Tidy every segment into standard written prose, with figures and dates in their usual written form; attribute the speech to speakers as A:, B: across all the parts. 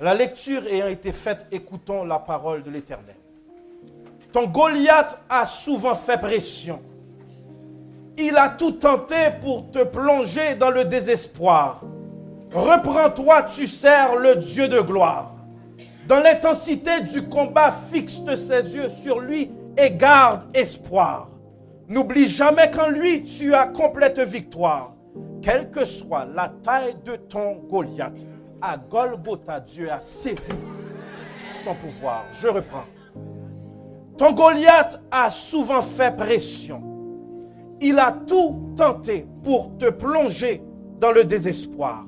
A: La lecture ayant été faite, écoutons la parole de l'Éternel. Ton Goliath a souvent fait pression. Il a tout tenté pour te plonger dans le désespoir. Reprends-toi, tu sers le Dieu de gloire. Dans l'intensité du combat, fixe ses yeux sur lui et garde espoir. N'oublie jamais qu'en lui, tu as complète victoire. Quelle que soit la taille de ton Goliath, à Golgotha, Dieu a saisi son pouvoir. Je reprends. Ton Goliath a souvent fait pression. Il a tout tenté pour te plonger dans le désespoir.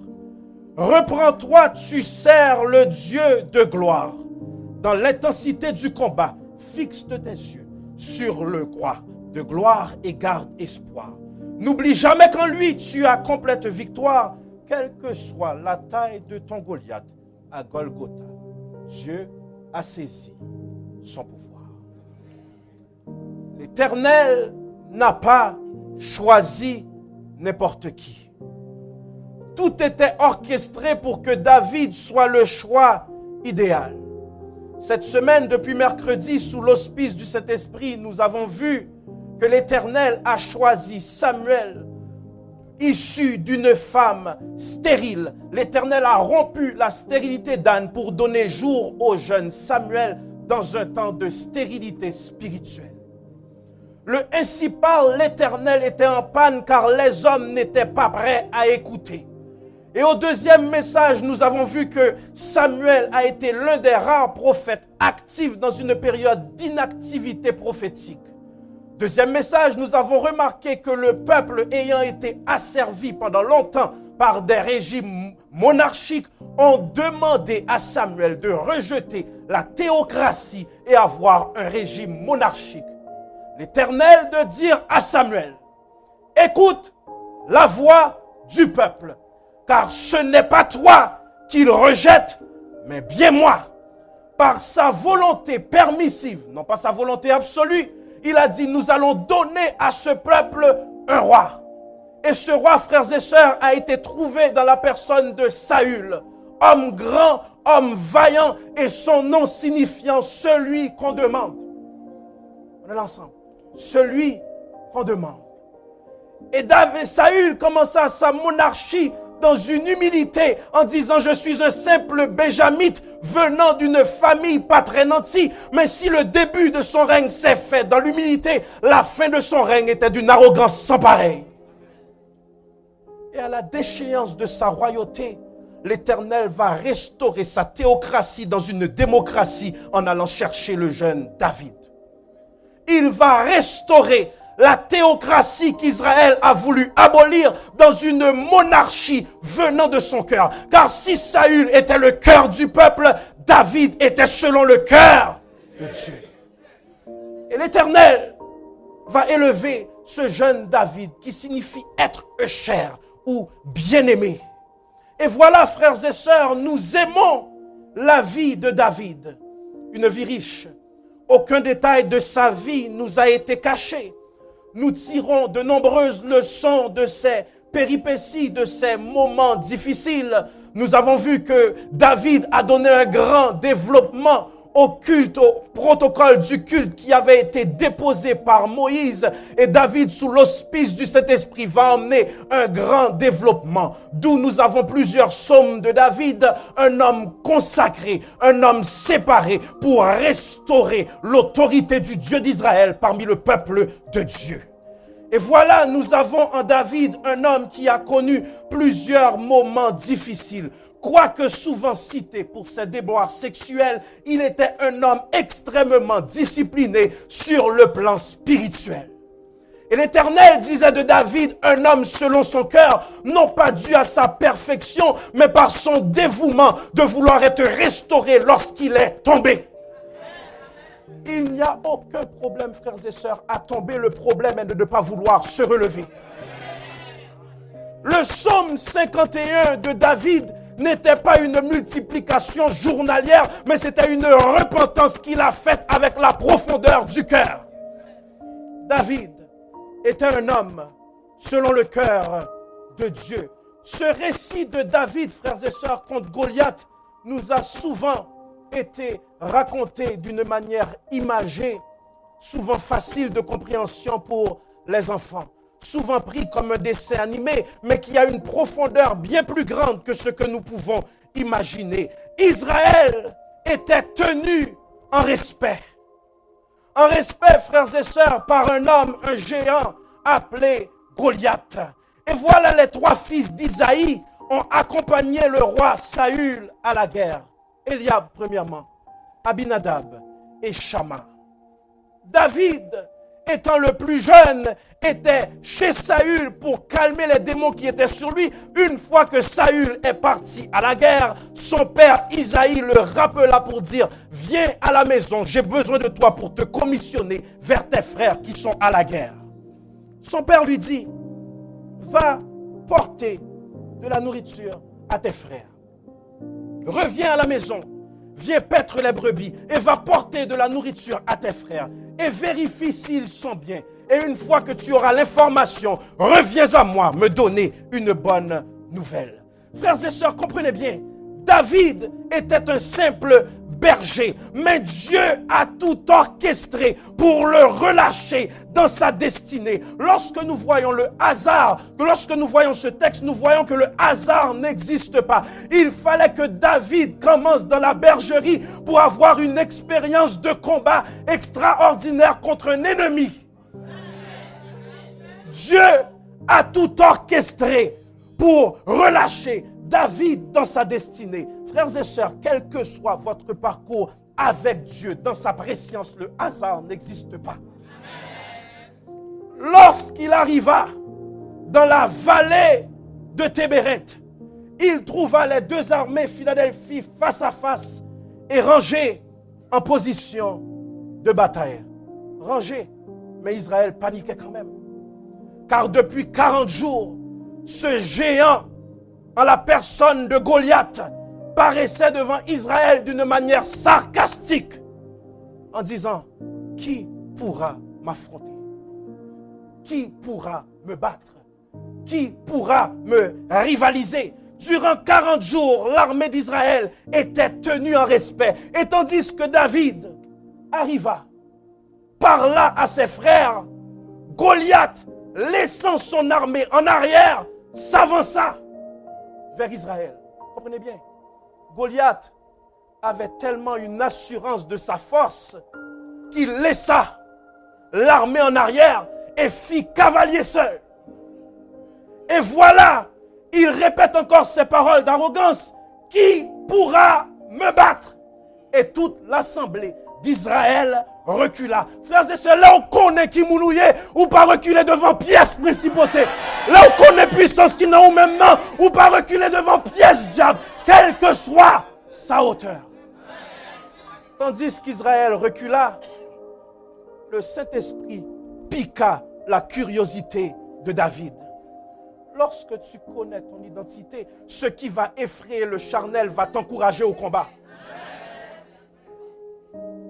A: Reprends-toi, tu sers le Dieu de gloire. Dans l'intensité du combat, fixe tes yeux sur le roi de gloire et garde espoir. N'oublie jamais qu'en lui, tu as complète victoire. Quelle que soit la taille de ton Goliath, à Golgotha, Dieu a saisi son pouvoir. L'Éternel n'a pas choisi n'importe qui. Tout était orchestré pour que David soit le choix idéal. Cette semaine, depuis mercredi, sous l'auspice du Saint-Esprit, nous avons vu que l'Éternel a choisi Samuel, issu d'une femme stérile. L'Éternel a rompu la stérilité d'Anne pour donner jour au jeune Samuel dans un temps de stérilité spirituelle. Le ainsi parle, l'Éternel était en panne car les hommes n'étaient pas prêts à écouter. Et au deuxième message, nous avons vu que Samuel a été l'un des rares prophètes actifs dans une période d'inactivité prophétique. Deuxième message, nous avons remarqué que le peuple ayant été asservi pendant longtemps par des régimes monarchiques ont demandé à Samuel de rejeter la théocratie et avoir un régime monarchique. L'Éternel de dire à Samuel, écoute la voix du peuple, car ce n'est pas toi qu'il rejette, mais bien moi. Par sa volonté permissive, non pas sa volonté absolue, il a dit, nous allons donner à ce peuple un roi. Et ce roi, frères et sœurs, a été trouvé dans la personne de Saül, homme grand, homme vaillant, et son nom signifiant celui qu'on demande. On est là ensemble. Celui qu'on demande. Et David, Saül commença sa monarchie dans une humilité en disant, je suis un simple béjamite venant d'une famille pas très nantie. Mais si le début de son règne s'est fait dans l'humilité, la fin de son règne était d'une arrogance sans pareille. Et à la déchéance de sa royauté, l'Éternel va restaurer sa théocratie dans une démocratie en allant chercher le jeune David. Il va restaurer la théocratie qu'Israël a voulu abolir dans une monarchie venant de son cœur. Car si Saül était le cœur du peuple, David était selon le cœur de Dieu. Et l'Éternel va élever ce jeune David qui signifie être cher ou bien-aimé. Et voilà, frères et sœurs, nous aimons la vie de David, une vie riche. Aucun détail de sa vie nous a été caché. Nous tirons de nombreuses leçons de ses péripéties, de ces moments difficiles. Nous avons vu que David a donné un grand développement au culte, au protocole du culte qui avait été déposé par Moïse. Et David, sous l'auspice du Saint-Esprit, va emmener un grand développement. D'où nous avons plusieurs psaumes de David, un homme consacré, un homme séparé pour restaurer l'autorité du Dieu d'Israël parmi le peuple de Dieu. Et voilà, nous avons en David un homme qui a connu plusieurs moments difficiles. Quoique souvent cité pour ses déboires sexuels, il était un homme extrêmement discipliné sur le plan spirituel. Et l'Éternel disait de David, un homme selon son cœur, non pas dû à sa perfection, mais par son dévouement de vouloir être restauré lorsqu'il est tombé. Il n'y a aucun problème, frères et sœurs, à tomber. Le problème est de ne pas vouloir se relever. Le psaume 51 de David n'était pas une multiplication journalière, mais c'était une repentance qu'il a faite avec la profondeur du cœur. David était un homme selon le cœur de Dieu. Ce récit de David, frères et sœurs, contre Goliath, nous a souvent été raconté d'une manière imagée, souvent facile de compréhension pour les enfants, souvent pris comme un dessin animé, mais qui a une profondeur bien plus grande que ce que nous pouvons imaginer. Israël était tenu en respect. En respect, frères et sœurs, par un homme, un géant appelé Goliath. Et voilà, les 3 fils d'Isaïe ont accompagné le roi Saül à la guerre. Eliab, premièrement, Abinadab et Shama. David, étant le plus jeune, était chez Saül pour calmer les démons qui étaient sur lui. Une fois que Saül est parti à la guerre, son père Isaïe le rappela pour dire « Viens à la maison, j'ai besoin de toi pour te commissionner vers tes frères qui sont à la guerre. » Son père lui dit « Va porter de la nourriture à tes frères. Reviens à la maison, viens paître les brebis et va porter de la nourriture à tes frères. Et vérifie s'ils sont bien. Et une fois que tu auras l'information, reviens à moi me donner une bonne nouvelle. » Frères et sœurs, comprenez bien, David était un simple berger, mais Dieu a tout orchestré pour le relâcher dans sa destinée. Lorsque nous voyons le hasard, lorsque nous voyons ce texte, nous voyons que le hasard n'existe pas. Il fallait que David commence dans la bergerie pour avoir une expérience de combat extraordinaire contre un ennemi. Dieu a tout orchestré pour relâcher David dans sa destinée. Frères et sœurs, quel que soit votre parcours avec Dieu, dans sa préscience, le hasard n'existe pas. Lorsqu'il arriva dans la vallée de Tébéret, il trouva les 2 armées Philadelphie face à face et rangées en position de bataille. Rangées, mais Israël paniquait quand même. Car depuis 40 jours, ce géant, en la personne de Goliath, paraissait devant Israël d'une manière sarcastique, en disant « Qui pourra m'affronter? Qui pourra me battre? Qui pourra me rivaliser ?» Durant 40 jours, l'armée d'Israël était tenue en respect. Et tandis que David arriva, parla à ses frères, Goliath, laissant son armée en arrière, s'avança vers Israël. Comprenez bien, Goliath avait tellement une assurance de sa force qu'il laissa l'armée en arrière et fit cavalier seul. Et voilà, il répète encore ces paroles d'arrogance. Qui pourra me battre? Et toute l'assemblée d'Israël recula. Frères et sœurs, là on connaît qui mounouye ou pas reculer devant pièce principauté. Là on connaît puissance qui n'a au même nom ou pas reculer devant pièce diable, quelle que soit sa hauteur. Tandis qu'Israël recula, le Saint-Esprit piqua la curiosité de David. Lorsque tu connais ton identité, ce qui va effrayer le charnel va t'encourager au combat.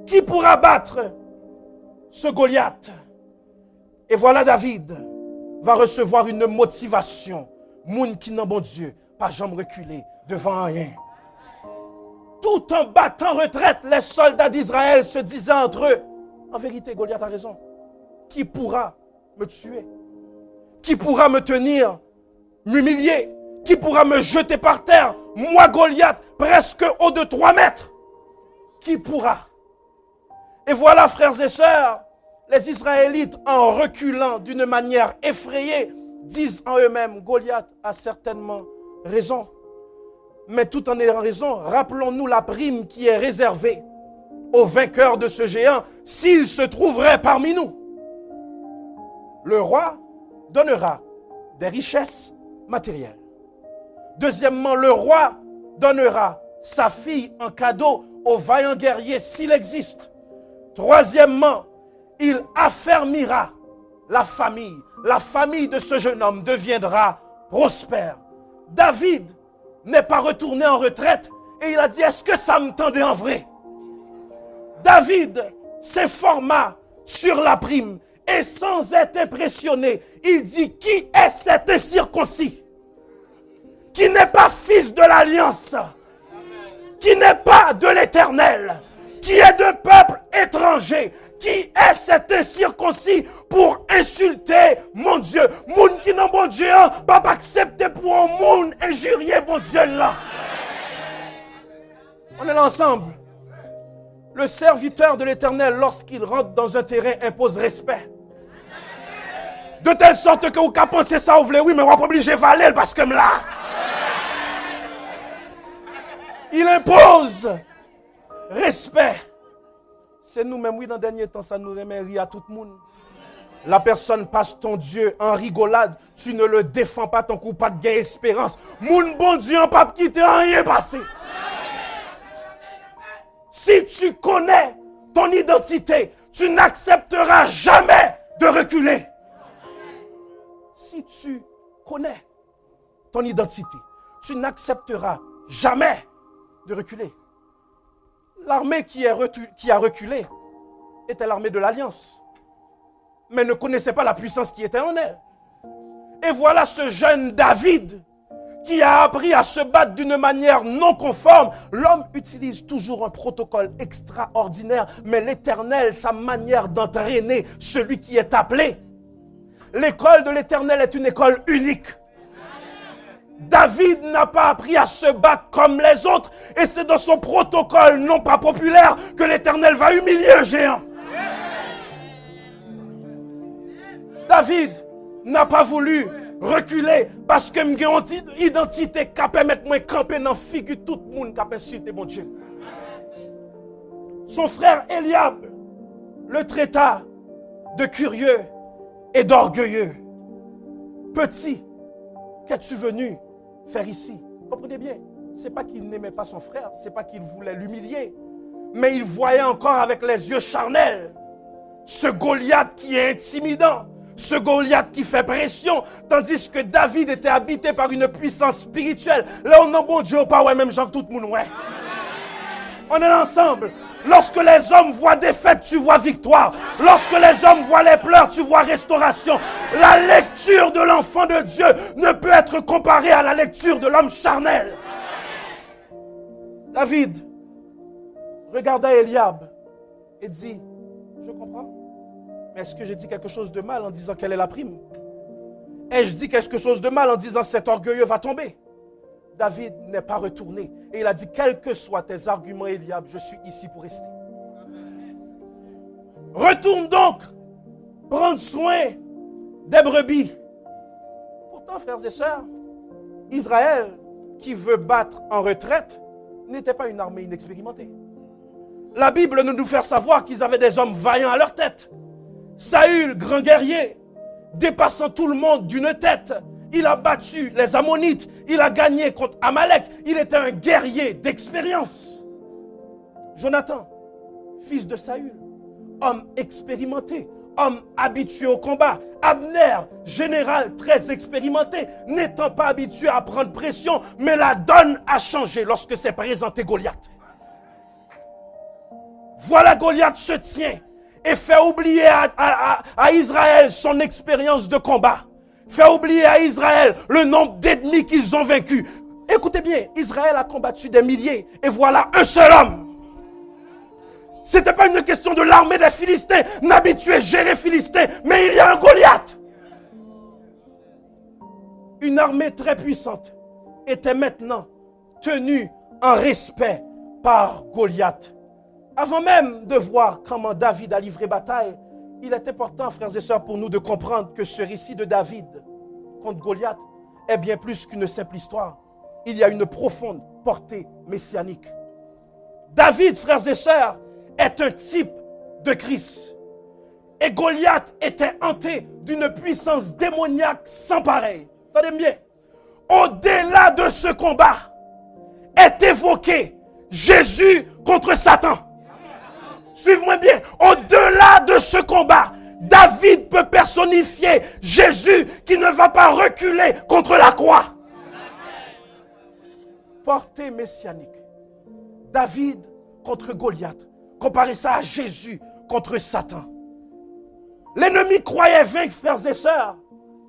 A: Qui pourra battre ce Goliath? Et voilà, David va recevoir une motivation. Moun qui n'a bon Dieu, pas jamais reculer devant rien. Tout en battant retraite, les soldats d'Israël se disaient entre eux, en vérité, Goliath a raison. Qui pourra me tuer? Qui pourra me tenir, m'humilier? Qui pourra me jeter par terre? Moi, Goliath, presque haut de 3 mètres. Qui pourra? Et voilà, frères et sœurs, les Israélites, en reculant d'une manière effrayée, disent en eux-mêmes, Goliath a certainement raison. Mais tout en ayant raison, rappelons-nous la prime qui est réservée au vainqueur de ce géant, s'il se trouverait parmi nous. Le roi donnera des richesses matérielles. Deuxièmement, le roi donnera sa fille en cadeau au vaillant guerrier s'il existe. Troisièmement, il affermira la famille. La famille de ce jeune homme deviendra prospère. David n'est pas retourné en retraite et il a dit, est-ce que ça me tendait en vrai? David s'informa sur la prime et sans être impressionné, il dit, qui est cet incirconcis qui n'est pas fils de l'alliance, qui n'est pas de l'Éternel, qui est de peuple étranger, qui est cet incirconcis pour insulter mon Dieu. Moun qui n'a bon Dieu, pas accepter pour un monde injurier mon Dieu là. On est là ensemble. Le serviteur de l'Éternel, lorsqu'il rentre dans un terrain, impose respect. De telle sorte que vous pouvez penser ça, vous voulez, oui, mais on va pas obliger Valer parce que là. Il impose respect. C'est nous-mêmes, oui, dans le dernier temps, ça nous remet rire à tout le monde. La personne passe ton Dieu en rigolade, tu ne le défends pas, ton coup pas de gain espérance. Moun bon Dieu, on pas quitter rien passé. Si tu connais ton identité, tu n'accepteras jamais de reculer. Si tu connais ton identité, tu n'accepteras jamais de reculer. L'armée qui a reculé était l'armée de l'Alliance, mais ne connaissait pas la puissance qui était en elle. Et voilà ce jeune David qui a appris à se battre d'une manière non conforme. L'homme utilise toujours un protocole extraordinaire, mais l'Éternel, sa manière d'entraîner celui qui est appelé. L'école de l'Éternel est une école unique. David n'a pas appris à se battre comme les autres, et c'est dans son protocole non pas populaire que l'Éternel va humilier un géant. David n'a pas voulu reculer parce que j'ai une identité qui permet de camper dans la figure tout le monde qui a insulté mon Dieu. Son frère Eliab le traita de curieux et d'orgueilleux. Petit, qu'es-tu venu faire ici? Comprenez bien, ce n'est pas qu'il n'aimait pas son frère, ce n'est pas qu'il voulait l'humilier, mais il voyait encore avec les yeux charnels ce Goliath qui est intimidant, ce Goliath qui fait pression, tandis que David était habité par une puissance spirituelle. Là, on a bon Dieu, pas ouais, même Jean, tout le monde, ouais. On est ensemble. Lorsque les hommes voient défaite, tu vois victoire. Lorsque les hommes voient les pleurs, tu vois restauration. La lecture de l'enfant de Dieu ne peut être comparée à la lecture de l'homme charnel. David regarda Eliab et dit, je comprends, mais est-ce que j'ai dit quelque chose de mal en disant quelle est la prime? Ai-je dit quelque chose de mal en disant cet orgueilleux va tomber? David n'est pas retourné. Et il a dit, quels que soient tes arguments, Eliab, je suis ici pour rester. Retourne donc prendre soin des brebis. Pourtant, frères et sœurs, Israël, qui veut battre en retraite, n'était pas une armée inexpérimentée. La Bible nous fait savoir qu'ils avaient des hommes vaillants à leur tête. Saül, grand guerrier, dépassant tout le monde d'une tête, il a battu les Ammonites, il a gagné contre Amalek, il était un guerrier d'expérience. Jonathan, fils de Saül, homme expérimenté, homme habitué au combat. Abner, général très expérimenté, n'étant pas habitué à prendre pression, mais la donne a changé lorsque s'est présenté Goliath. Voilà, Goliath se tient et fait oublier à Israël son expérience de combat. Fait oublier à Israël le nombre d'ennemis qu'ils ont vaincus. Écoutez bien, Israël a combattu des milliers et voilà un seul homme. Ce n'était pas une question de l'armée des Philistins, n'habitué à gérer Philistins, mais il y a un Goliath. Une armée très puissante était maintenant tenue en respect par Goliath. Avant même de voir comment David a livré bataille, il est important, frères et sœurs, pour nous de comprendre que ce récit de David contre Goliath est bien plus qu'une simple histoire. Il y a une profonde portée messianique. David, frères et sœurs, est un type de Christ. Et Goliath était hanté d'une puissance démoniaque sans pareil. Attendez bien. Au-delà de ce combat est évoqué Jésus contre Satan. Suivez-moi bien. Au-delà de ce combat, David peut personnifier Jésus qui ne va pas reculer contre la croix. Portée messianique. David contre Goliath. Comparez ça à Jésus contre Satan. L'ennemi croyait vaincre, frères et sœurs,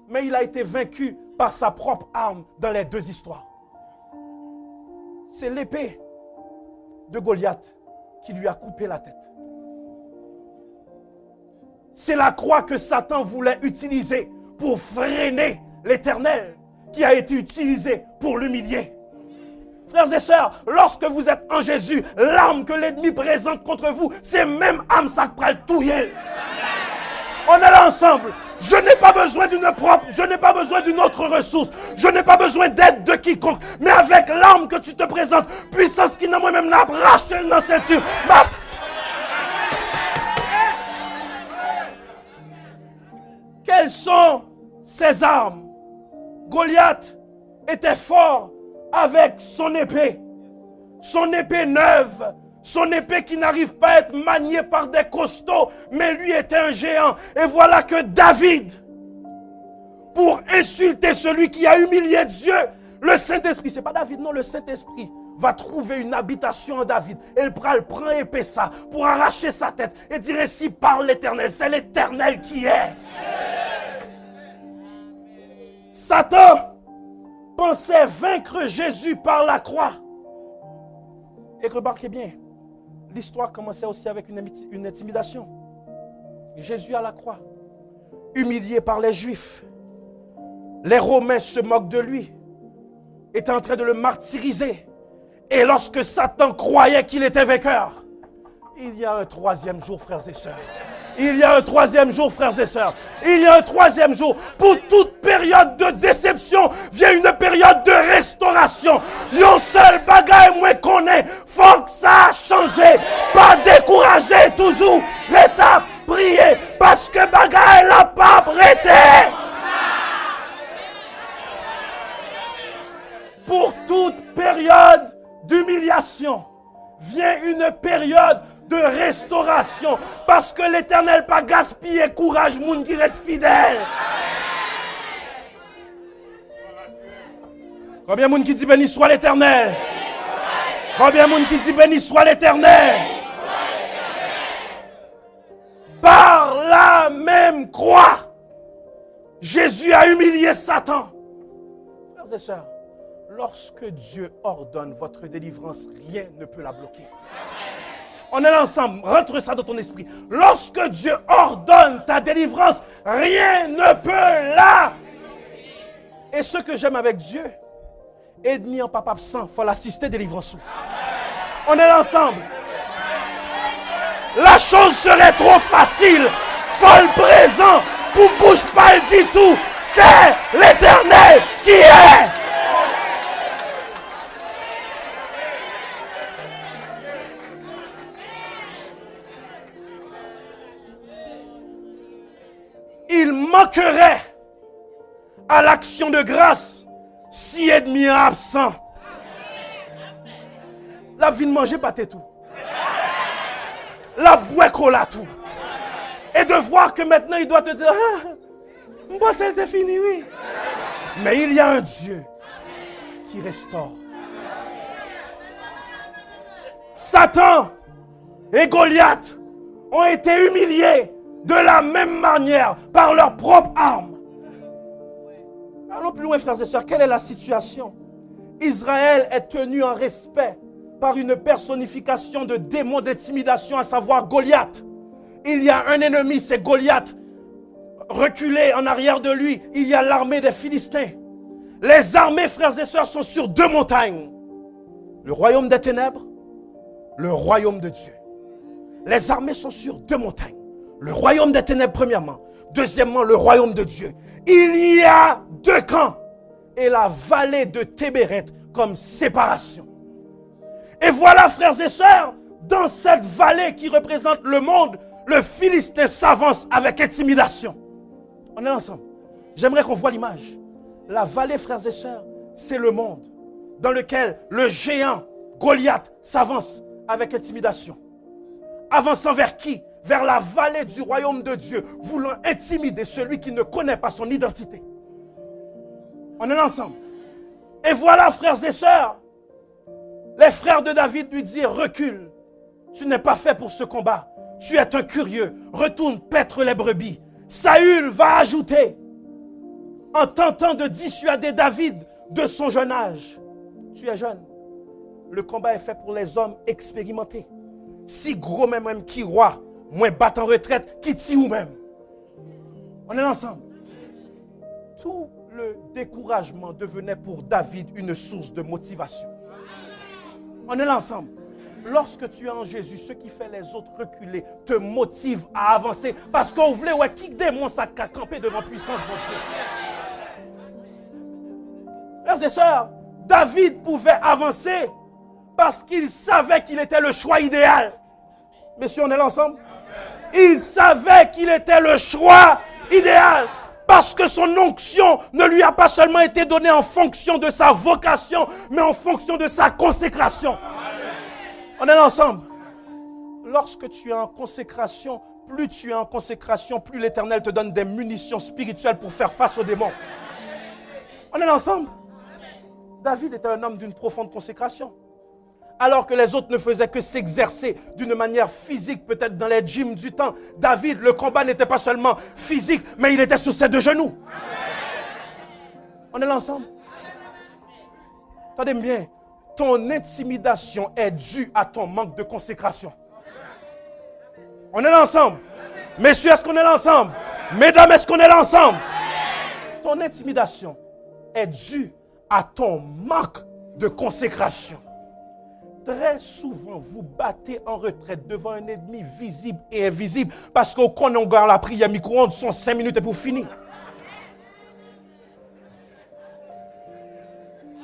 A: mais il a été vaincu par sa propre arme dans les deux histoires. C'est l'épée de Goliath qui lui a coupé la tête. C'est la croix que Satan voulait utiliser pour freiner l'Éternel, qui a été utilisé pour l'humilier. Frères et sœurs, lorsque vous êtes en Jésus, l'arme que l'ennemi présente contre vous, c'est même arme ça pral touyer. On est là ensemble. Je n'ai pas besoin d'une propre, je n'ai pas besoin d'une autre ressource, je n'ai pas besoin d'aide de quiconque, mais avec l'arme que tu te présentes, puissance qui n'a moi-même n'a racheté dans cette ceinture. Quelles sont ces armes? Goliath était fort avec son épée neuve, son épée qui n'arrive pas à être maniée par des costauds, mais lui était un géant. Et voilà que David, pour insulter celui qui a humilié Dieu, le Saint-Esprit, c'est pas David, non, le Saint-Esprit va trouver une habitation en David. Et il prend épée ça pour arracher sa tête et dire ainsi parle l'Éternel. C'est l'Éternel qui est. Satan pensait vaincre Jésus par la croix. Et remarquez bien, l'histoire commençait aussi avec une intimidation. Jésus à la croix, humilié par les Juifs. Les Romains se moquent de lui, étaient en train de le martyriser. Et lorsque Satan croyait qu'il était vainqueur, il y a un troisième jour, frères et sœurs. Il y a un troisième jour, frères et sœurs. Il y a un troisième jour. Pour toute période de déception, vient une période de restauration. Yon seul bagaille moi connaît. Faut que ça a changé. Pas décourager toujours. L'étape, prier. Parce que bagaille n'a pas prêté. Pour toute période d'humiliation, vient une période de restauration, parce que l'Éternel pas gaspillé courage moun qui est fidèle. Combien de monde qui dit béni soit l'Éternel? Combien de monde qui dit béni soit l'Éternel? Par la même croix, Jésus a humilié Satan. Frères et sœurs, lorsque Dieu ordonne votre délivrance, rien ne peut la bloquer. On est là ensemble, rentre ça dans ton esprit. Lorsque Dieu ordonne ta délivrance, rien ne peut la. Et ce que j'aime avec Dieu, ennemi en papa absent, il faut l'assister délivrance. On est là ensemble. La chose serait trop facile, faut le présent, pour bouge pas du tout. C'est l'Éternel qui est. Il manquerait à l'action de grâce si ennemi est absent. La vie de manger pas tout. La boîte cola tout. Et de voir que maintenant il doit te dire moi c'est fini, oui. Mais il y a un Dieu qui restaure. Satan et Goliath ont été humiliés de la même manière, par leurs propres armes. Allons plus loin, frères et sœurs. Quelle est la situation? Israël est tenu en respect par une personnification de démon d'intimidation, à savoir Goliath. Il y a un ennemi, c'est Goliath. Reculé en arrière de lui, il y a l'armée des Philistins. Les armées, frères et sœurs, sont sur deux montagnes. Le royaume des ténèbres, le royaume de Dieu. Les armées sont sur deux montagnes. Le royaume des ténèbres, premièrement. Deuxièmement, le royaume de Dieu. Il y a deux camps. Et la vallée de Tébéret comme séparation. Et voilà, frères et sœurs, dans cette vallée qui représente le monde, le Philistin s'avance avec intimidation. On est ensemble. J'aimerais qu'on voit l'image. La vallée, frères et sœurs, c'est le monde dans lequel le géant Goliath s'avance avec intimidation. Avançant vers qui? Vers la vallée du royaume de Dieu, voulant intimider celui qui ne connaît pas son identité. On est ensemble. Et voilà, frères et sœurs, les frères de David lui disent, recule, tu n'es pas fait pour ce combat, tu es un curieux, retourne paître les brebis. Saül va ajouter, en tentant de dissuader David de son jeune âge, tu es jeune, le combat est fait pour les hommes expérimentés. Si gros même qui roi, moins battre en retraite, qui tire ou même. On est ensemble. Tout le découragement devenait pour David une source de motivation. On est ensemble. Lorsque tu es en Jésus, ce qui fait les autres reculer te motive à avancer. Parce qu'on voulait, ouais, qui démon ça a campé devant puissance de Dieu. Frères et sœurs, David pouvait avancer parce qu'il savait qu'il était le choix idéal. Messieurs, on est là ensemble? Il savait qu'il était le choix idéal. Parce que son onction ne lui a pas seulement été donnée en fonction de sa vocation, mais en fonction de sa consécration. On est là ensemble. Lorsque tu es en consécration, plus tu es en consécration, plus l'Éternel te donne des munitions spirituelles pour faire face aux démons. On est là ensemble. David était un homme d'une profonde consécration. Alors que les autres ne faisaient que s'exercer d'une manière physique, peut-être dans les gyms du temps. David, le combat n'était pas seulement physique, mais il était sur ses deux genoux. On est là ensemble. Attendez bien, ton intimidation est due à ton manque de consécration. On est là ensemble. Messieurs, est-ce qu'on est là ensemble? Mesdames, est-ce qu'on est là ensemble? Ton intimidation est due à ton manque de consécration. Très souvent, vous battez en retraite devant un ennemi visible et invisible parce qu'au Congo, la prière micro-ondes sont 5 minutes et pour finir.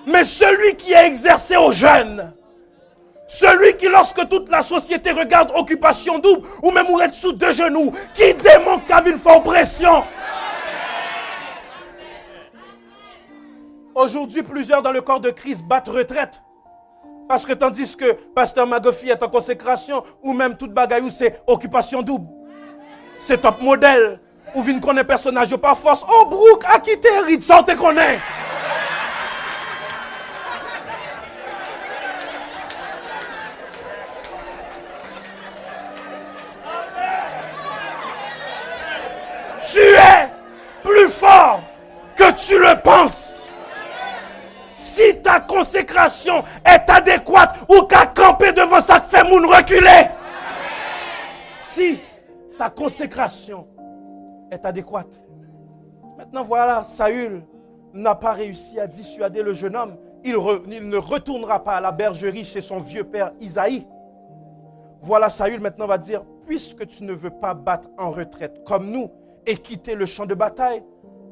A: Mais celui qui est exercé aux jeunes, celui qui, lorsque toute la société regarde occupation double ou même être sous deux genoux, qui démontre qu'il y a une forte pression. Aujourd'hui, plusieurs dans le corps de Christ battent retraite. Parce que tandis que Pasteur Magofi est en consécration, ou même toute bagaille, c'est occupation double. C'est top modèle. Ou vient qu'on est personnage par force. Oh, Brooke, a quitté, Rite, sortez qu'on est. Tu es plus fort que tu le penses. Si ta consécration est adéquate ou qu'à camper devant ça fait moun reculer. Si ta consécration est adéquate. Maintenant voilà, Saül n'a pas réussi à dissuader le jeune homme. Il ne retournera pas à la bergerie chez son vieux père Isaïe. Voilà, Saül maintenant va dire, puisque tu ne veux pas battre en retraite comme nous et quitter le champ de bataille,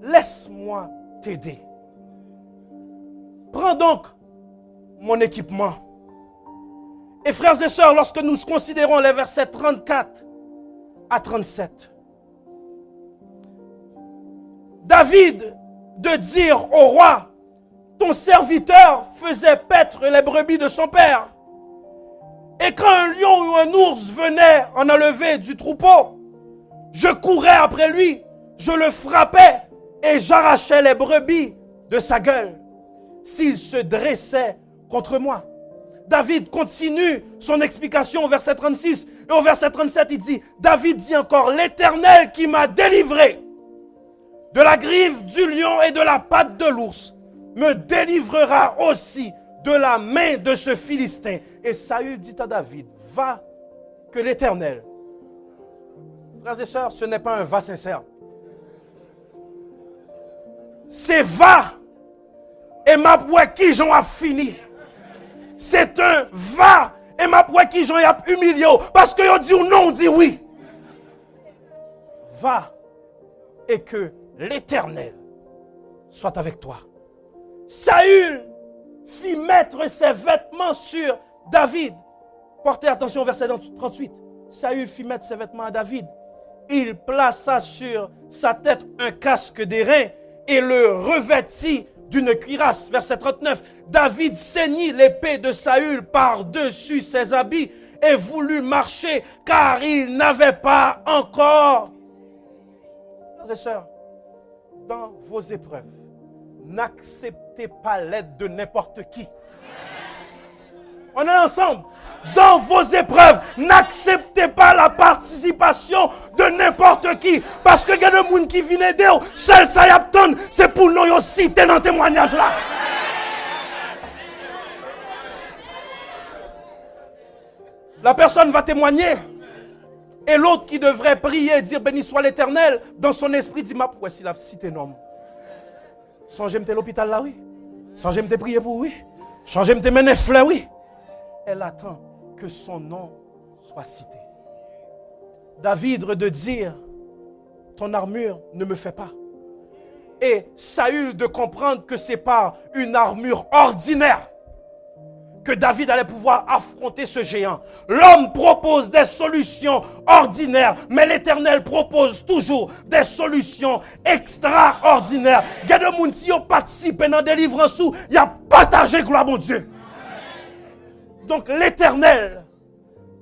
A: laisse-moi t'aider. Prends donc mon équipement. Et frères et sœurs, lorsque nous considérons les versets 34 à 37, David de dire au roi, ton serviteur faisait paître les brebis de son père. Et quand un lion ou un ours venait en enlever du troupeau, je courais après lui, je le frappais et j'arrachais les brebis de sa gueule. S'il se dressait contre moi. David continue son explication au verset 36. Et au verset 37, il dit, David dit encore, l'Éternel qui m'a délivré de la griffe du lion et de la patte de l'ours, me délivrera aussi de la main de ce Philistin. Et Saül dit à David, va que l'Éternel. Frères et sœurs, ce n'est pas un va sincère. C'est va. Et ma poue qui j'en a fini. C'est un va. Et ma poue qui j'en a humilié. Parce que on dit non, on dit oui. Va. Et que l'Éternel soit avec toi. Saül fit mettre ses vêtements sur David. Portez attention au verset 38. Saül fit mettre ses vêtements à David. Il plaça sur sa tête un casque d'airain et le revêtit d'une cuirasse. Verset 39. David ceignit l'épée de Saül par-dessus ses habits et voulut marcher car il n'avait pas encore. Frères et sœurs, dans vos épreuves, n'acceptez pas l'aide de n'importe qui. On est ensemble. Dans vos épreuves, n'acceptez pas la participation de n'importe qui. Parce que il y a des gens qui viennent aider, seul ça y attend, c'est pour nous citer dans le témoignage là. La personne va témoigner. Et l'autre qui devrait prier, dire béni soit l'Éternel, dans son esprit dit, ma voici la cité nomme. Sans j'aime l'hôpital là, oui. Sans j'aime prier pour oui. Sans j'aime mener fleurs, oui. Elle attend que son nom soit cité. David de dire, ton armure ne me fait pas. Et Saül de comprendre que c'est pas une armure ordinaire que David allait pouvoir affronter ce géant. L'homme propose des solutions ordinaires, mais l'Éternel propose toujours des solutions extraordinaires. Il y a des gens qui ont participé dans la délivrance, il a partagé gloire à mon Dieu. Donc l'Éternel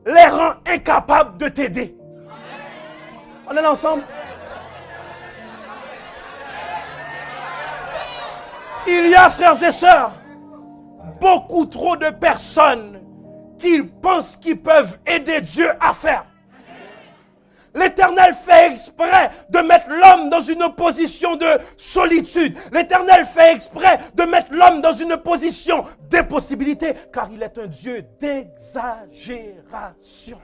A: les rend incapables de t'aider. On est là ensemble? Il y a, frères et sœurs, beaucoup trop de personnes qui pensent qu'ils peuvent aider Dieu à faire. L'Éternel fait exprès de mettre l'homme dans une position de solitude. L'Éternel fait exprès de mettre l'homme dans une position d'impossibilité, car il est un Dieu d'exagération.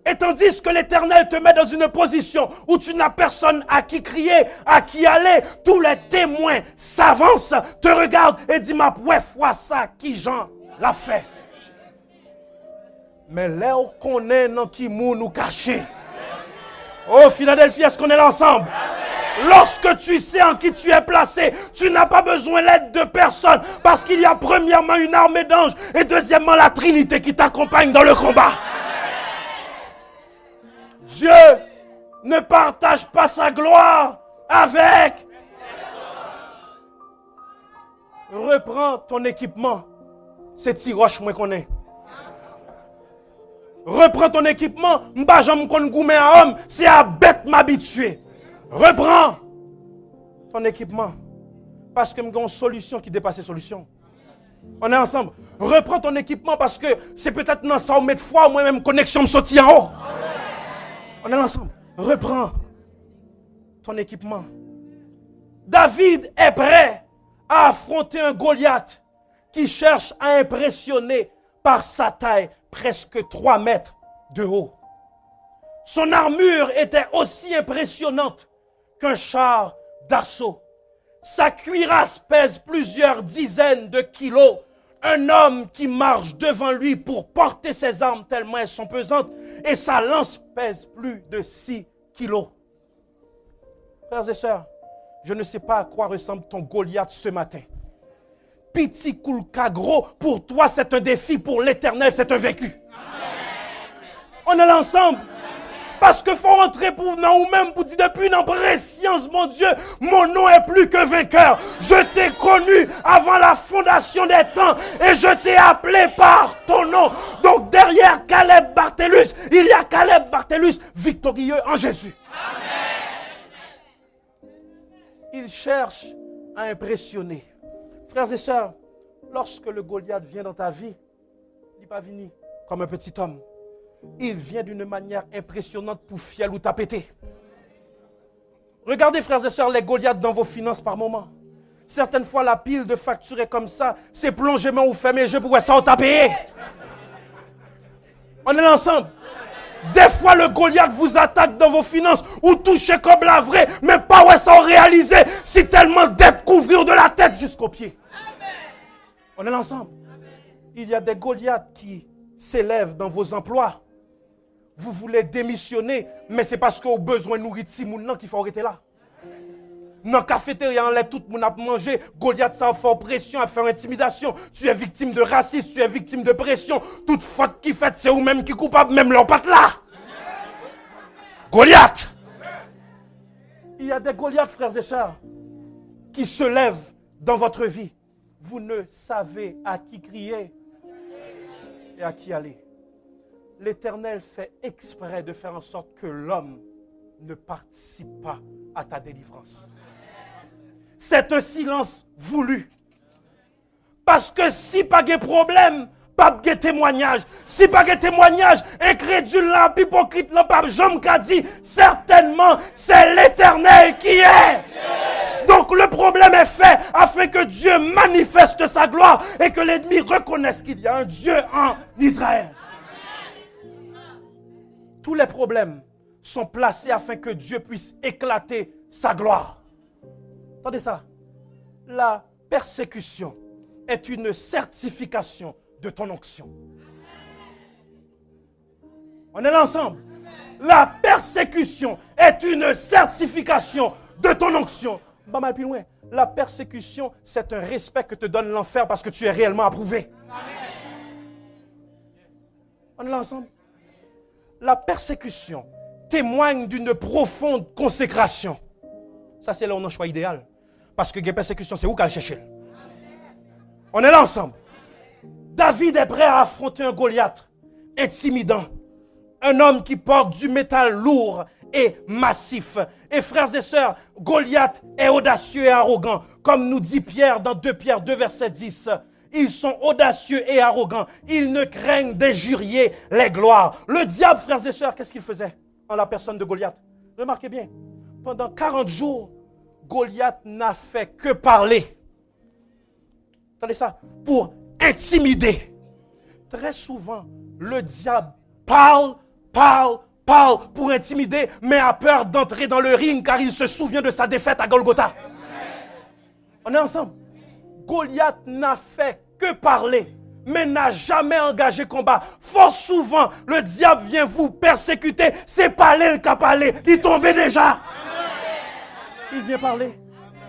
A: Et tandis que l'Éternel te met dans une position où tu n'as personne à qui crier, à qui aller, tous les témoins s'avancent, te regardent et disent, ma ouais, foi ça, qui Jean l'a fait. Mais là qu'on est dans qui nous caché. Oh Philadelphie, est-ce qu'on est là ensemble? Lorsque tu sais en qui tu es placé, tu n'as pas besoin d'aide de personne, parce qu'il y a premièrement une armée d'anges et deuxièmement la Trinité qui t'accompagne dans le combat. Dieu ne partage pas sa gloire avec. Reprends ton équipement. C'est tiroche moi qu'on est. Reprends ton équipement. M'ba j'aime qu'on goumé à homme, c'est à bête m'habituer. Reprends ton équipement. Parce que m'gon solution qui dépasse solution. On est ensemble. Reprends ton équipement parce que c'est peut-être dans ça où mettre foi, moi-même connexion me sortit en haut. On est ensemble. Reprends ton équipement. David est prêt à affronter un Goliath qui cherche à impressionner par sa taille, presque 3 mètres de haut. Son armure était aussi impressionnante qu'un char d'assaut. Sa cuirasse pèse plusieurs dizaines de kilos. Un homme qui marche devant lui pour porter ses armes tellement elles sont pesantes et sa lance pèse plus de 6 kilos. Frères et sœurs, je ne sais pas à quoi ressemble ton Goliath ce matin. Petit Koulka gros, pour toi c'est un défi, pour l'Éternel c'est un vécu. On est là ensemble. Parce que faut rentrer pour nous ou même pour dire depuis une préscience, mon Dieu, mon nom est plus que vainqueur. Je t'ai connu avant la fondation des temps et je t'ai appelé par ton nom. Donc derrière Caleb Barthélus, il y a Caleb Barthélus victorieux en Jésus. Amen. Il cherche à impressionner. Frères et sœurs, lorsque le Goliath vient dans ta vie, il n'est pas venu comme un petit homme. Il vient d'une manière impressionnante pour fiel ou tapeter. Regardez, frères et sœurs, les Goliaths dans vos finances par moment. Certaines fois, la pile de factures est comme ça. C'est plongement ou fermé, je pourrais ça t'a payé. On est là ensemble. Des fois, le Goliath vous attaque dans vos finances ou touchez comme la vraie, mais pas ouais sans réaliser. C'est tellement d'être couvrir de la tête jusqu'aux pieds. On est là ensemble. Il y a des Goliaths qui s'élèvent dans vos emplois. Vous voulez démissionner, mais c'est parce qu'on a besoin de nourriture qu'il faut arrêter là. Dans la cafétéria, tout le monde a mangé. Goliath, ça a fait pression, a fait intimidation. Tu es victime de racisme, tu es victime de pression. Toute faute qui fait, c'est vous-même qui est coupable, même leur patte là. Goliath. Il y a des Goliaths, frères et sœurs, qui se lèvent dans votre vie. Vous ne savez à qui crier et à qui aller. L'Éternel fait exprès de faire en sorte que l'homme ne participe pas à ta délivrance. C'est un silence voulu. Parce que si pas de problème, pas de témoignage. Si pas de témoignage, incrédule, hypocrite, pas Jean qu'a dit, certainement c'est l'Éternel qui est. Donc le problème est fait afin que Dieu manifeste sa gloire et que l'ennemi reconnaisse qu'il y a un Dieu en Israël. tous les problèmes sont placés afin que Dieu puisse éclater sa gloire. Entendez ça? La persécution est une certification de ton onction. On est là ensemble? La persécution est une certification de ton onction. Pas mal plus loin. La persécution, c'est un respect que te donne l'enfer parce que tu es réellement approuvé. On est là ensemble? La persécution témoigne d'une profonde consécration. Ça, c'est là où on a un choix idéal. Parce que la persécution, c'est où qu'elle cherche. On est là ensemble. David est prêt à affronter un Goliath intimidant. Un homme qui porte du métal lourd et massif. Et frères et sœurs, Goliath est audacieux et arrogant. Comme nous dit Pierre dans 2 Pierre 2, verset 10. Ils sont audacieux et arrogants. Ils ne craignent d'injurier les gloires. Le diable, frères et sœurs, qu'est-ce qu'il faisait en la personne de Goliath? Remarquez bien, pendant 40 jours, Goliath n'a fait que parler. Attendez ça, pour intimider. Très souvent, le diable parle pour intimider, mais a peur d'entrer dans le ring car il se souvient de sa défaite à Golgotha. On est ensemble. Goliath n'a fait que parler, mais n'a jamais engagé combat. Fort souvent, le diable vient vous persécuter. C'est parler le cap parler. Il tombait déjà. Il vient parler.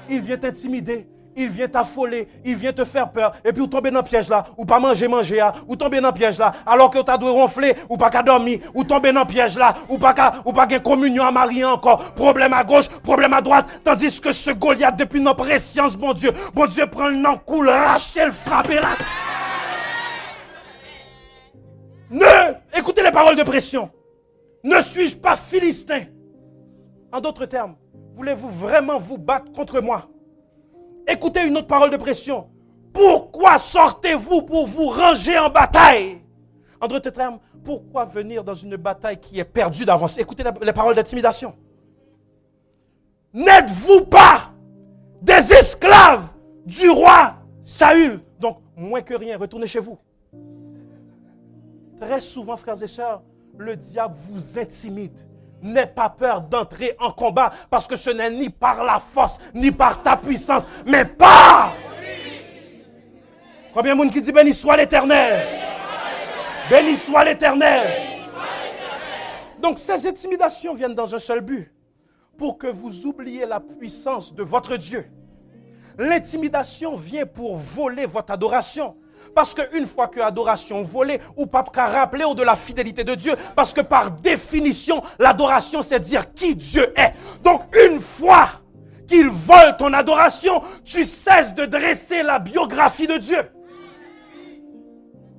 A: Il vient t'intimider. Il vient t'affoler, il vient te faire peur, et puis vous tombez dans le piège là, ou pas manger, ou tomber dans le piège là, alors que tu as dû ronfler, ou pas qu'à dormir, ou tomber dans le piège là, ou pas qu'à communion à marier encore, problème à gauche, problème à droite, tandis que ce Goliath, depuis notre préscience, bon Dieu prend le nom, coule, Rachel, frapper là. Écoutez les paroles de pression. Ne suis-je pas philistin? En d'autres termes, voulez-vous vraiment vous battre contre moi? Écoutez une autre parole de pression. Pourquoi sortez-vous pour vous ranger en bataille? En d'autres termes, pourquoi venir dans une bataille qui est perdue d'avance? Écoutez les paroles d'intimidation. N'êtes-vous pas des esclaves du roi Saül? Donc, moins que rien, retournez chez vous. Très souvent, frères et sœurs, le diable vous intimide. N'aie pas peur d'entrer en combat parce que ce n'est ni par la force, ni par ta puissance, mais par... Combien de monde qui dit béni soit l'Éternel? Béni soit l'Éternel. Donc ces intimidations viennent dans un seul but, pour que vous oubliez la puissance de votre Dieu. L'intimidation vient pour voler votre adoration. Parce qu'une fois que l'adoration volée, ou pas qu'à rappeler de la fidélité de Dieu, parce que par définition, l'adoration, c'est dire qui Dieu est. Donc une fois qu'il vole ton adoration, tu cesses de dresser la biographie de Dieu.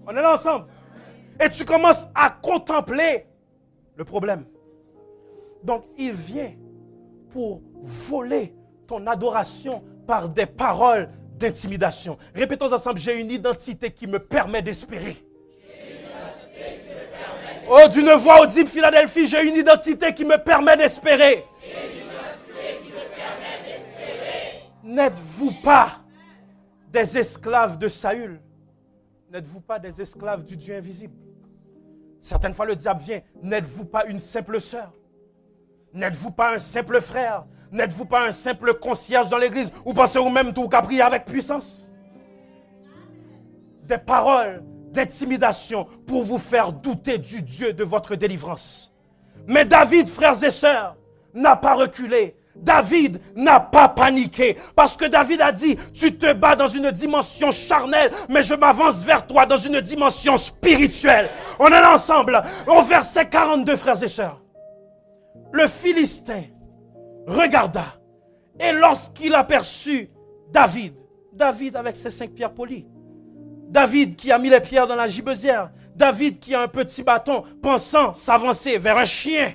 A: On est là ensemble. Et tu commences à contempler le problème. Donc il vient pour voler ton adoration par des paroles d'intimidation. Répétons ensemble, j'ai une identité qui me permet d'espérer. Oh, d'une voix audible, Philadelphie, j'ai une identité qui me permet d'espérer. N'êtes-vous pas des esclaves de Saül? N'êtes-vous pas des esclaves du Dieu invisible? Certaines fois, le diable vient. N'êtes-vous pas une simple sœur? N'êtes-vous pas un simple frère? N'êtes-vous pas un simple concierge dans l'église? Ou pensez-vous même tout qu'à prier avec puissance? Des paroles d'intimidation pour vous faire douter du Dieu de votre délivrance. Mais David, frères et sœurs, n'a pas reculé. David n'a pas paniqué. Parce que David a dit, tu te bats dans une dimension charnelle, mais je m'avance vers toi dans une dimension spirituelle. On est là ensemble. Au verset 42, frères et sœurs. Le Philistin regarda, et lorsqu'il aperçut David avec ses 5 pierres polies, David qui a mis les pierres dans la gibecière, David qui a un petit bâton, pensant s'avancer vers un chien.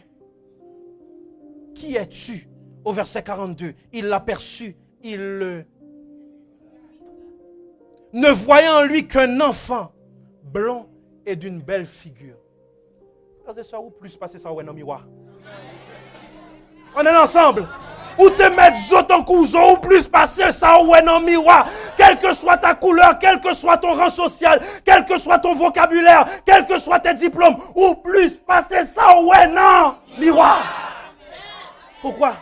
A: Qui es-tu? Au verset 42, il l'aperçut, ne voyant en lui qu'un enfant blond et d'une belle figure. Frères ça ou plus passer ça dans le miroir. On est ensemble. Ou te mettre autant cousin ou plus passer ça ou dans le miroir. quelle que soit ta couleur, quel que soit ton rang social, quel que soit ton vocabulaire, quels que soient tes diplômes, ou plus, passer ça, ouais, non, miroir. Pourquoi?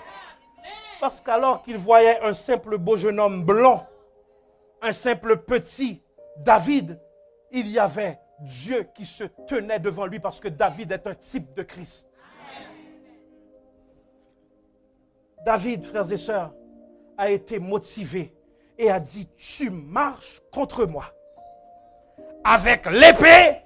A: Parce qu'alors qu'il voyait un simple beau jeune homme blond, un simple petit David, il y avait Dieu qui se tenait devant lui parce que David est un type de Christ. David, frères et sœurs, a été motivé et a dit, tu marches contre moi avec l'épée,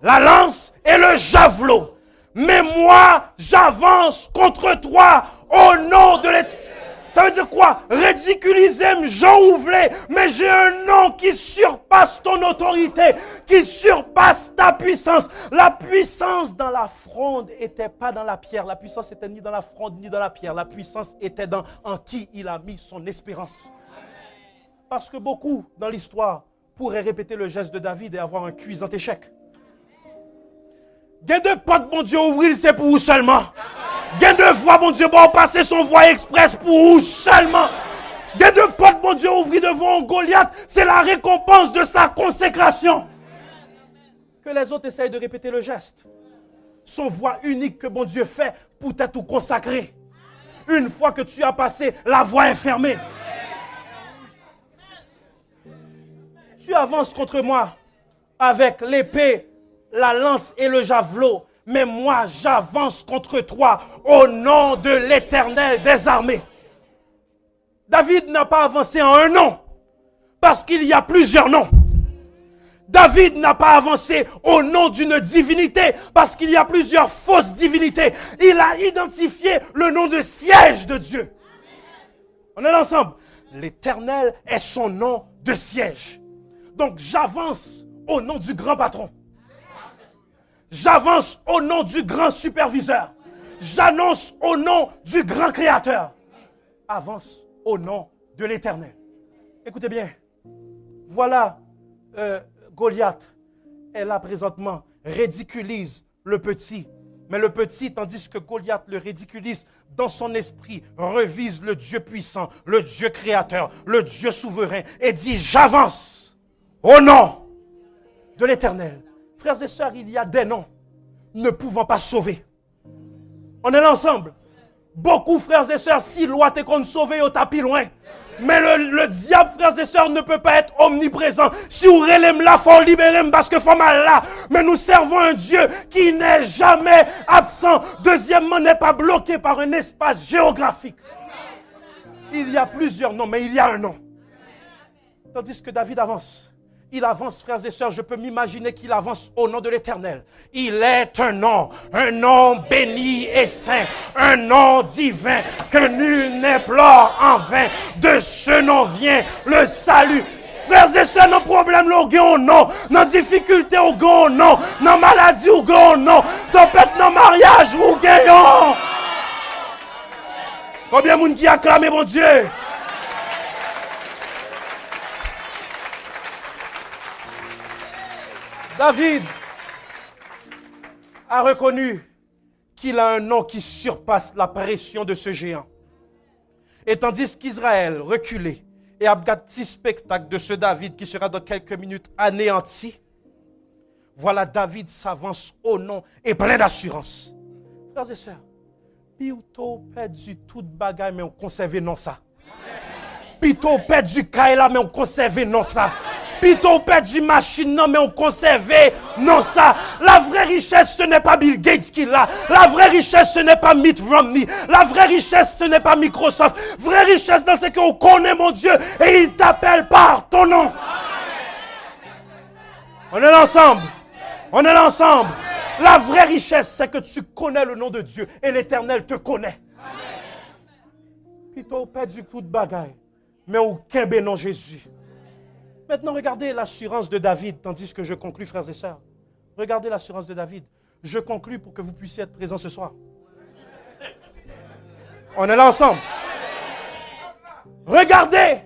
A: la lance et le javelot. Mais moi, j'avance contre toi au nom de l'Éternel. Ça veut dire quoi? Ridiculisez-moi, Jean Ouvlé, mais j'ai un nom qui surpasse ton autorité, qui surpasse ta puissance. La puissance dans la fronde n'était pas dans la pierre. La puissance n'était ni dans la fronde ni dans la pierre. La puissance était en qui il a mis son espérance. Parce que beaucoup dans l'histoire pourraient répéter le geste de David et avoir un cuisant échec. Gain de porte, mon Dieu, ouvrir, c'est pour vous seulement. Gain de voix, mon Dieu, bon, passer son voie express pour vous seulement. Gain de porte, mon Dieu, ouvrir devant Goliath, c'est la récompense de sa consécration. Que les autres essayent de répéter le geste. Son voie unique que mon Dieu fait pour t'être consacré. Une fois que tu as passé, la voie est fermée. Tu avances contre moi avec l'épée, la lance et le javelot. Mais moi, j'avance contre toi au nom de l'Éternel des armées. David n'a pas avancé en un nom, parce qu'il y a plusieurs noms. David n'a pas avancé au nom d'une divinité, parce qu'il y a plusieurs fausses divinités. Il a identifié le nom de siège de Dieu. On est là ensemble. L'Éternel est son nom de siège. Donc j'avance au nom du grand patron. J'avance au nom du grand superviseur. J'annonce au nom du grand créateur. Avance au nom de l'Éternel. Écoutez bien. Voilà Goliath. Elle là présentement ridiculise le petit. Mais le petit, tandis que Goliath le ridiculise, dans son esprit, revise le Dieu puissant, le Dieu créateur, le Dieu souverain, et dit, j'avance au nom de l'Éternel. Frères et sœurs, il y a des noms ne pouvant pas sauver. On est là ensemble. Beaucoup, frères et sœurs, si loi t'es qu'on sauver au tapis loin. Mais le diable, frères et sœurs, ne peut pas être omniprésent. Si vous relève là, il faut libérer parce que faut mal là. Mais nous servons un Dieu qui n'est jamais absent. Deuxièmement, n'est pas bloqué par un espace géographique. Il y a plusieurs noms, mais il y a un nom. Tandis que David avance. Il avance, frères et sœurs, je peux m'imaginer qu'il avance au nom de l'Éternel. Il est un nom béni et saint, un nom divin que nul n'implore en vain. De ce nom vient le salut. Frères et sœurs, nos problèmes, au grand nom, nos difficultés, au grand nom, nos maladies, au grand nom, tempête, nos mariages, au gagnons. Combien de monde qui acclame mon Dieu? David a reconnu qu'il a un nom qui surpasse la pression de ce géant. Et tandis qu'Israël reculait et a gâté spectacle de ce David qui sera dans quelques minutes anéanti, voilà David s'avance au nom et plein d'assurance. Frères et sœurs, plutôt perdu toute bagaille mais on conserve non ça. Plutôt perdu Kaila mais on conserve non ça. Plutôt perdu machine, non, mais on conserve, non ça. La vraie richesse, ce n'est pas Bill Gates qui l'a. La vraie richesse, ce n'est pas Mitt Romney. La vraie richesse, ce n'est pas Microsoft. Vraie richesse, dans ce qu'on connaît mon Dieu et il t'appelle par ton nom. On est là ensemble. On est là ensemble. La vraie richesse, c'est que tu connais le nom de Dieu et l'Éternel te connaît. Plutôt perdu toute bagaille, mais aucun bénon Jésus. Maintenant, regardez l'assurance de David, tandis que je conclus, frères et sœurs. Regardez l'assurance de David. Je conclus pour que vous puissiez être présents ce soir. On est là ensemble. Regardez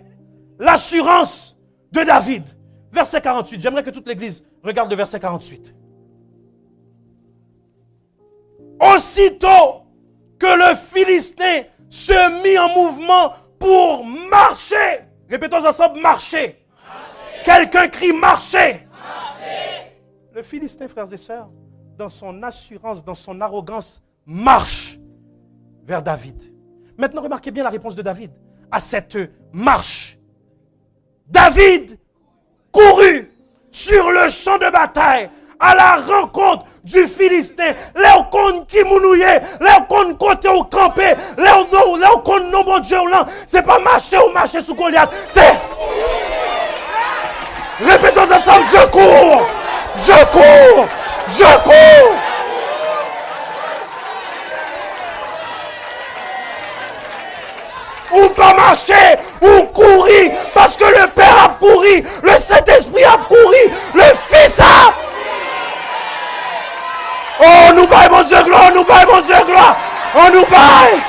A: l'assurance de David. Verset 48. J'aimerais que toute l'Église regarde le verset 48. Aussitôt que le Philistin se mit en mouvement pour marcher. Répétons ensemble, marcher. Quelqu'un crie marcher. Le Philistin, frères et sœurs, dans son assurance, dans son arrogance, marche vers David. Maintenant, remarquez bien la réponse de David à cette marche. David courut sur le champ de bataille à la rencontre du Philistin. Léocon qui mounouye, Léocon côté au campé, Léocon non bon Dieu là. C'est pas marcher ou marcher sous Goliath, c'est... Répétons ensemble, je cours, je cours, je cours. Ou pas marcher, ou courir, parce que le Père a couru, le Saint-Esprit a couru, le Fils a... Oh, nous baille, mon Dieu, gloire, nous baille, mon Dieu, gloire, on nous baille.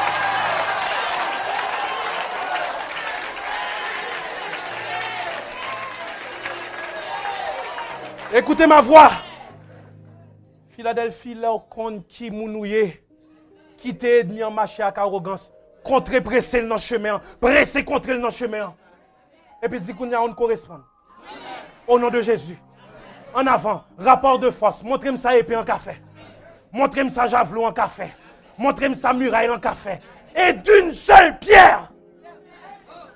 A: Écoutez ma voix. Philadelphie, là, on qui mounouye, qui t'aide ni en marcher avec arrogance. Contre presser le chemin, presser contre le chemin. Et puis dit qu'on y a on correspond. Au nom de Jésus. En avant, rapport de force. Montrez-moi ça épée en café. Montrez-moi ça javelot en café. Montrez-moi ça muraille en café. Et d'une seule pierre.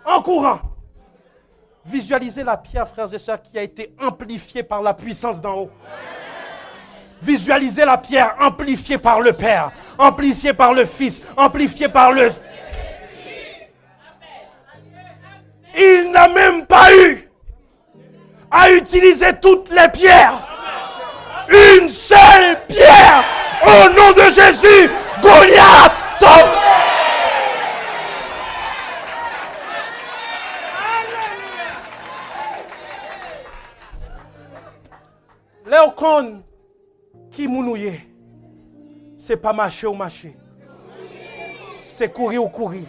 A: En courant. Visualisez la pierre, frères et sœurs, qui a été amplifiée par la puissance d'en haut. Visualisez la pierre amplifiée par le Père, amplifiée par le Fils, amplifiée par le... Il n'a même pas eu à utiliser toutes les pierres. Une seule pierre. Au nom de Jésus, Goliath tombe. Léocon qui mounouye, c'est pas marcher ou marcher. C'est courir ou courir.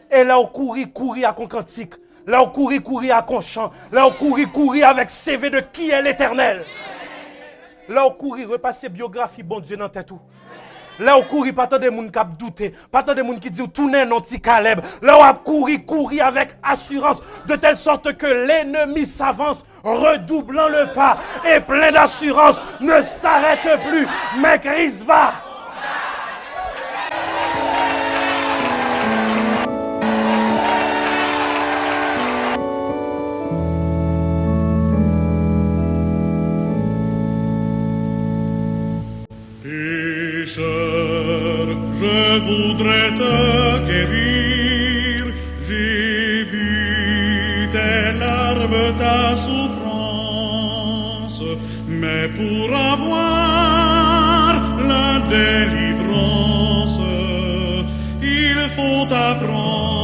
A: Et là, on courir à con cantique. Là, on courir à con chant. Là, on courir avec CV de qui est l'Éternel. Là, on repasser biographie, bon Dieu, dans tête tout. Là, on courir, pas tant de monde qui a douté. Pas tant de monde qui dit, tournez non petit Caleb. Là, on courir avec assurance. De telle sorte que l'ennemi s'avance, redoublant le pas. Et plein d'assurance, ne s'arrête plus. Mais Christ va.
B: Je voudrais te guérir, j'ai vu tes larmes, ta souffrance, mais pour avoir la délivrance, il faut apprendre